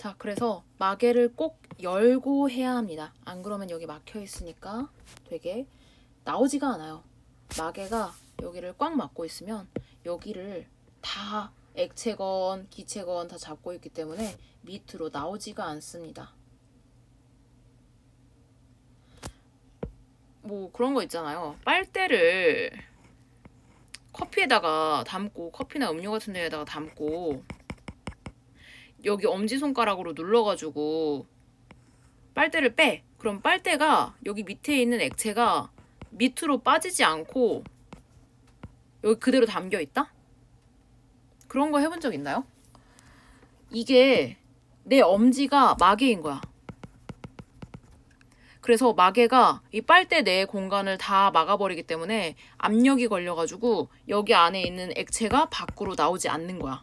자, 그래서 마개를 꼭 열고 해야 합니다. 안 그러면 여기 막혀 있으니까 되게 나오지가 않아요. 마개가 여기를 꽉 막고 있으면 여기를 다 액체건 기체건 다 잡고 있기 때문에 밑으로 나오지가 않습니다. 뭐 그런 거 있잖아요. 빨대를 커피에다가 담고, 커피나 음료 같은 데에다가 담고 여기 엄지손가락으로 눌러가지고 빨대를 빼. 그럼 빨대가 여기 밑에 있는 액체가 밑으로 빠지지 않고 여기 그대로 담겨 있다? 그런 거 해본 적 있나요? 이게 내 엄지가 마개인 거야. 그래서 마개가 이 빨대 내 공간을 다 막아버리기 때문에 압력이 걸려가지고 여기 안에 있는 액체가 밖으로 나오지 않는 거야.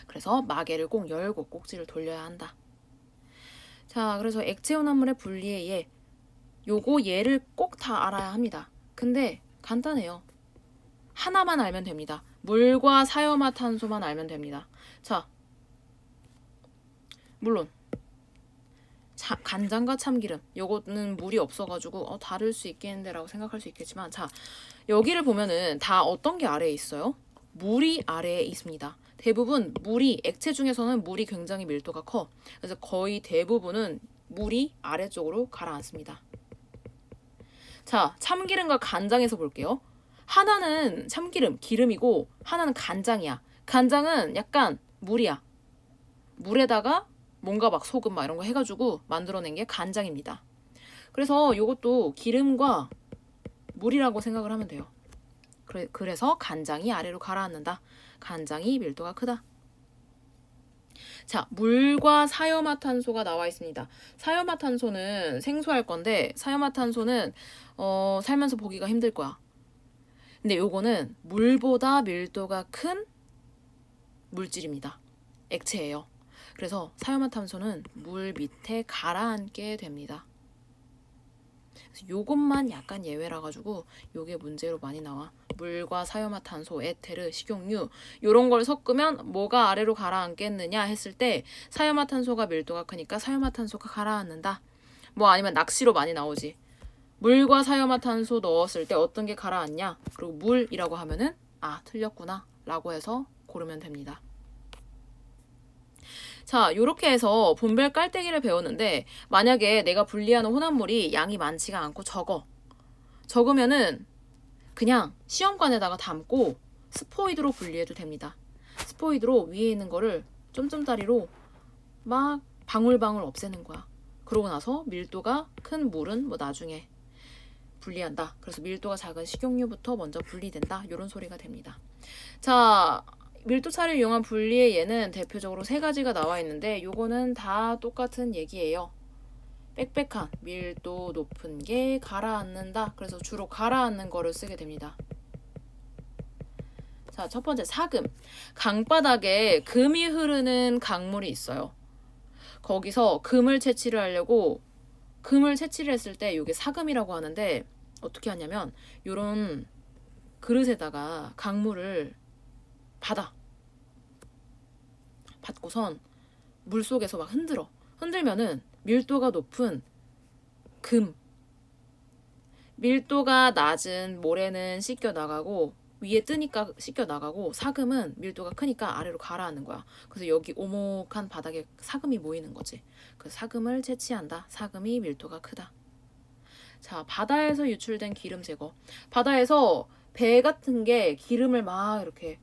그래서 마개를 꼭 열고 꼭지를 돌려야 한다. 자, 그래서 액체 혼합물의 분리의 예. 요거 얘를 꼭 다 알아야 합니다. 근데 간단해요. 하나만 알면 됩니다. 물과 사염화탄소만 알면 됩니다. 자, 물론 간장과 참기름 요거는 물이 없어가지고 다를 수 있겠는데 라고 생각할 수 있겠지만, 자, 여기를 보면은 다 어떤 게 아래에 있어요? 물이 아래에 있습니다. 대부분 물이, 액체 중에서는 물이 굉장히 밀도가 커. 그래서 거의 대부분은 물이 아래쪽으로 가라앉습니다. 자, 참기름과 간장에서 볼게요. 하나는 참기름, 기름이고 하나는 간장이야. 간장은 약간 물이야. 물에다가 뭔가 막 소금 막 이런 거 해가지고 만들어낸 게 간장입니다. 그래서 이것도 기름과 물이라고 생각을 하면 돼요. 그래서 간장이 아래로 가라앉는다. 간장이 밀도가 크다. 자, 물과 사염화탄소가 나와 있습니다. 사염화탄소는 생소할 건데 사염화탄소는 살면서 보기가 힘들 거야. 근데 요거는 물보다 밀도가 큰 물질입니다. 액체예요. 그래서 사염화탄소는 물 밑에 가라앉게 됩니다. 그래서 요것만 약간 예외라 가지고 요게 문제로 많이 나와. 물과 사염화탄소, 에테르, 식용유 요런 걸 섞으면 뭐가 아래로 가라앉겠느냐 했을 때 사염화탄소가 밀도가 크니까 사염화탄소가 가라앉는다. 뭐 아니면 낚시로 많이 나오지. 물과 사염화탄소 넣었을 때 어떤 게 가라앉냐? 그리고 물이라고 하면은 틀렸구나 라고 해서 고르면 됩니다. 자, 요렇게 해서 분별 깔때기를 배웠는데 만약에 내가 분리하는 혼합물이 양이 많지가 않고 적으면은 그냥 시험관에다가 담고 스포이드로 분리해도 됩니다. 스포이드로 위에 있는 거를 점점다리로 막 방울방울 없애는 거야. 그러고 나서 밀도가 큰 물은 뭐 나중에 분리한다. 그래서 밀도가 작은 식용유부터 먼저 분리된다. 이런 소리가 됩니다. 자, 밀도차를 이용한 분리의 예는 대표적으로 3가지가 나와 있는데 요거는 다 똑같은 얘기예요. 빽빽한 밀도 높은 게 가라앉는다. 그래서 주로 가라앉는 거를 쓰게 됩니다. 자, 첫 번째 사금. 강바닥에 금이 흐르는 강물이 있어요. 거기서 금을 채취를 하려고 금을 채취를 했을 때 이게 사금이라고 하는데 어떻게 하냐면 요런 그릇에다가 강물을 받고선 물속에서 막 흔들면은 밀도가 높은 금, 밀도가 낮은 모래는 씻겨 나가고 위에 뜨니까 씻겨 나가고 사금은 밀도가 크니까 아래로 가라앉는 거야. 그래서 여기 오목한 바닥에 사금이 모이는 거지. 그 사금을 채취한다. 사금이 밀도가 크다. 자, 바다에서 유출된 기름 제거. 바다에서 배 같은 게 기름을 막 이렇게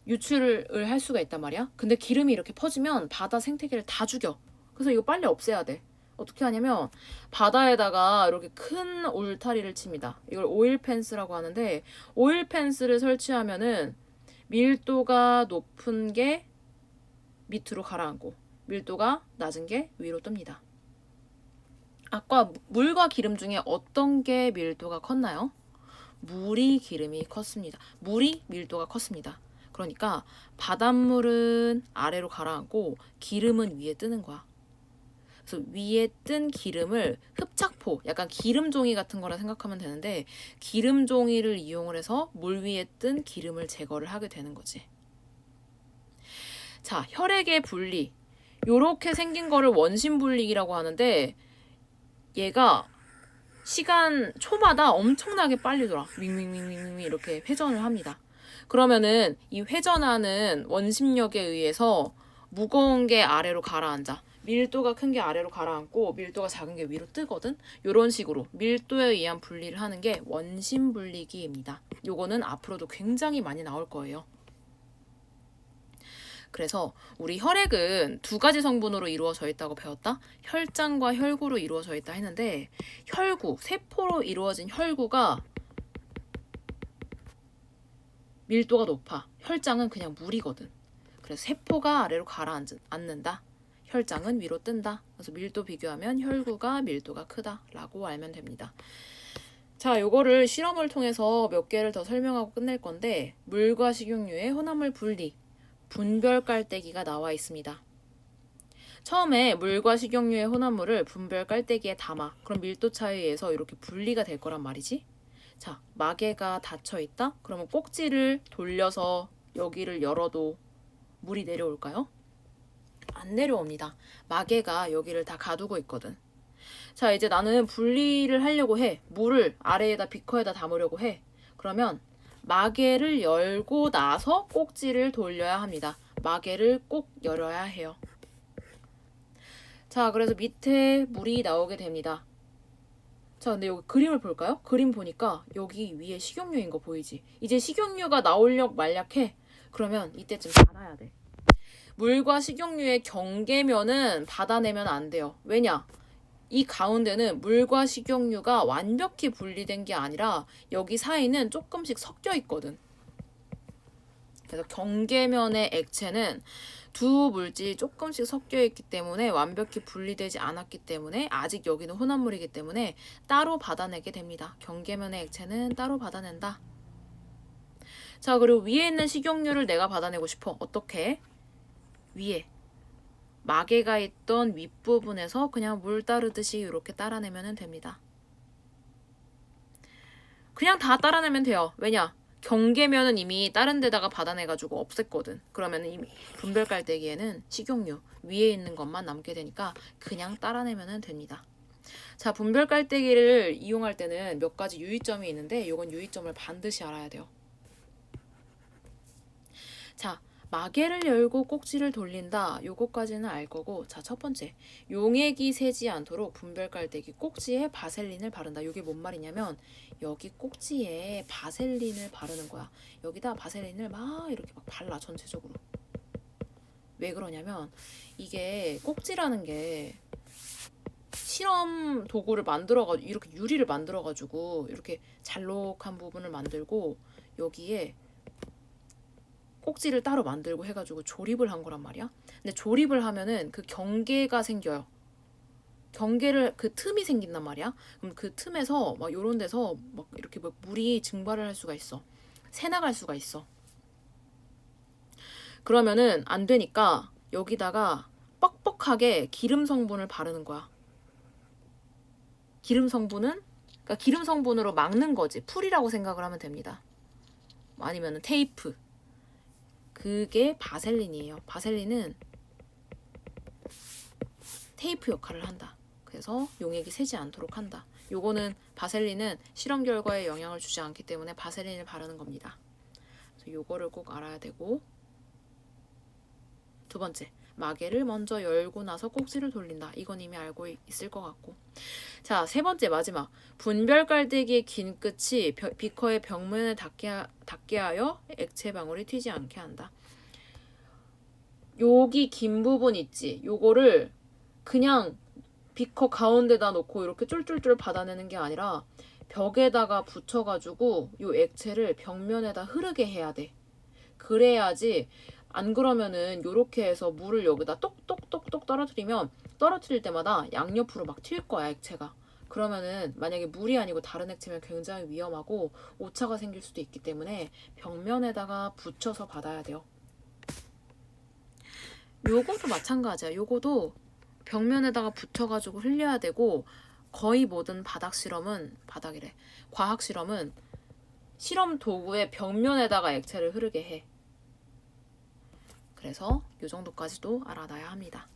유출을 할 수가 있단 말이야. 근데 기름이 이렇게 퍼지면 바다 생태계를 다 죽여. 그래서 이거 빨리 없애야 돼. 어떻게 하냐면 바다에다가 이렇게 큰 울타리를 칩니다. 이걸 오일 펜스라고 하는데 오일 펜스를 설치하면은 밀도가 높은 게 밑으로 가라앉고 밀도가 낮은 게 위로 뜹니다. 아까 물과 기름 중에 어떤 게 밀도가 컸나요? 물이 기름이 컸습니다. 물이 밀도가 컸습니다. 그러니까 바닷물은 아래로 가라앉고 기름은 위에 뜨는 거야. 그래서 위에 뜬 기름을 흡착포, 약간 기름종이 같은 거라 생각하면 되는데 기름종이를 이용을 해서 물 위에 뜬 기름을 제거를 하게 되는 거지. 자, 혈액의 분리. 요렇게 생긴 거를 원심 분리기라고 하는데 얘가 시간 초마다 엄청나게 빨리 돌아. 윙윙윙윙윙 이렇게 회전을 합니다. 그러면은 이 회전하는 원심력에 의해서 무거운 게 아래로 가라앉아. 밀도가 큰 게 아래로 가라앉고 밀도가 작은 게 위로 뜨거든. 이런 식으로 밀도에 의한 분리를 하는 게 원심 분리기입니다. 요거는 앞으로도 굉장히 많이 나올 거예요. 그래서 우리 혈액은 두 가지 성분으로 이루어져 있다고 배웠다. 혈장과 혈구로 이루어져 있다 했는데 혈구, 세포로 이루어진 혈구가 밀도가 높아. 혈장은 그냥 물이거든. 그래서 세포가 아래로 가라앉는다. 혈장은 위로 뜬다. 그래서 밀도 비교하면 혈구가 밀도가 크다라고 알면 됩니다. 자, 요거를 실험을 통해서 몇 개를 더 설명하고 끝낼 건데 물과 식용유의 혼합물 분리, 분별 깔때기가 나와 있습니다. 처음에 물과 식용유의 혼합물을 분별 깔때기에 담아. 그럼 밀도 차이에 의해서 이렇게 분리가 될 거란 말이지. 자, 마개가 닫혀 있다? 그러면 꼭지를 돌려서 여기를 열어도 물이 내려올까요? 안 내려옵니다. 마개가 여기를 다 가두고 있거든. 자, 이제 나는 분리를 하려고 해. 물을 아래에다 비커에다 담으려고 해. 그러면 마개를 열고 나서 꼭지를 돌려야 합니다. 마개를 꼭 열어야 해요. 자, 그래서 밑에 물이 나오게 됩니다. 자, 근데 여기 그림을 볼까요? 그림 보니까 여기 위에 식용유인 거 보이지? 이제 식용유가 나오려고 말약해. 그러면 이때쯤 닫아야 돼. 물과 식용유의 경계면은 닫아내면 안 돼요. 왜냐? 이 가운데는 물과 식용유가 완벽히 분리된 게 아니라 여기 사이는 조금씩 섞여 있거든. 그래서 경계면의 액체는 두 물질이 조금씩 섞여 있기 때문에 완벽히 분리되지 않았기 때문에 아직 여기는 혼합물이기 때문에 따로 받아내게 됩니다. 경계면의 액체는 따로 받아낸다. 자, 그리고 위에 있는 식용유를 내가 받아내고 싶어. 어떻게? 위에 마개가 있던 윗부분에서 그냥 물 따르듯이 이렇게 따라내면 됩니다. 그냥 다 따라내면 돼요. 왜냐? 경계면은 이미 다른 데다가 받아내가지고 없앴거든. 그러면 이미 분별 깔때기에는 식용유 위에 있는 것만 남게 되니까 그냥 따라내면 됩니다. 자, 분별 깔때기를 이용할 때는 몇 가지 유의점이 있는데 이건 유의점을 반드시 알아야 돼요. 자, 마개를 열고 꼭지를 돌린다. 요거까지는 알 거고, 자, 첫 번째, 용액이 새지 않도록 분별 깔때기 꼭지에 바셀린을 바른다. 이게 뭔 말이냐면 여기 꼭지에 바셀린을 바르는 거야. 여기다 바셀린을 막 이렇게 막 발라, 전체적으로. 왜 그러냐면 이게 꼭지라는 게 실험 도구를 만들어가지고 이렇게 유리를 만들어가지고 이렇게 잘록한 부분을 만들고 여기에 꼭지를 따로 만들고 해가지고 조립을 한 거란 말이야. 근데 조립을 하면은 그 경계가 생겨요. 경계를 그 틈이 생긴단 말이야. 그럼 그 틈에서 막 요런 데서 막 이렇게 막 물이 증발을 할 수가 있어. 새 나갈 수가 있어. 그러면은 안 되니까 여기다가 뻑뻑하게 기름 성분을 바르는 거야. 기름 성분은 그러니까 기름 성분으로 막는 거지. 풀이라고 생각을 하면 됩니다. 아니면은 테이프. 그게 바셀린이에요. 바셀린은 테이프 역할을 한다. 그래서 용액이 새지 않도록 한다. 요거는 바셀린은 실험 결과에 영향을 주지 않기 때문에 바셀린을 바르는 겁니다. 그래서 요거를 꼭 알아야 되고, 두 번째, 마개를 먼저 열고 나서 꼭지를 돌린다. 이건 이미 알고 있을 것 같고. 자, 세 번째, 마지막. 분별 깔때기의 긴 끝이 비커의 벽면을 닿게 하여 액체 방울이 튀지 않게 한다. 여기 긴 부분 있지? 요거를 그냥 비커 가운데다 놓고 이렇게 쫄쫄쫄 받아내는 게 아니라 벽에다가 붙여가지고 요 액체를 벽면에다 흐르게 해야 돼. 그래야지. 안 그러면은 요렇게 해서 물을 여기다 똑똑똑똑 떨어뜨릴 때마다 양옆으로 막 튈 거야, 액체가. 그러면은 만약에 물이 아니고 다른 액체면 굉장히 위험하고 오차가 생길 수도 있기 때문에 벽면에다가 붙여서 받아야 돼요. 요것도 마찬가지야. 요거도 벽면에다가 붙여가지고 흘려야 되고, 거의 모든 과학 실험은 실험 도구의 벽면에다가 액체를 흐르게 해. 그래서 이 정도까지도 알아놔야 합니다.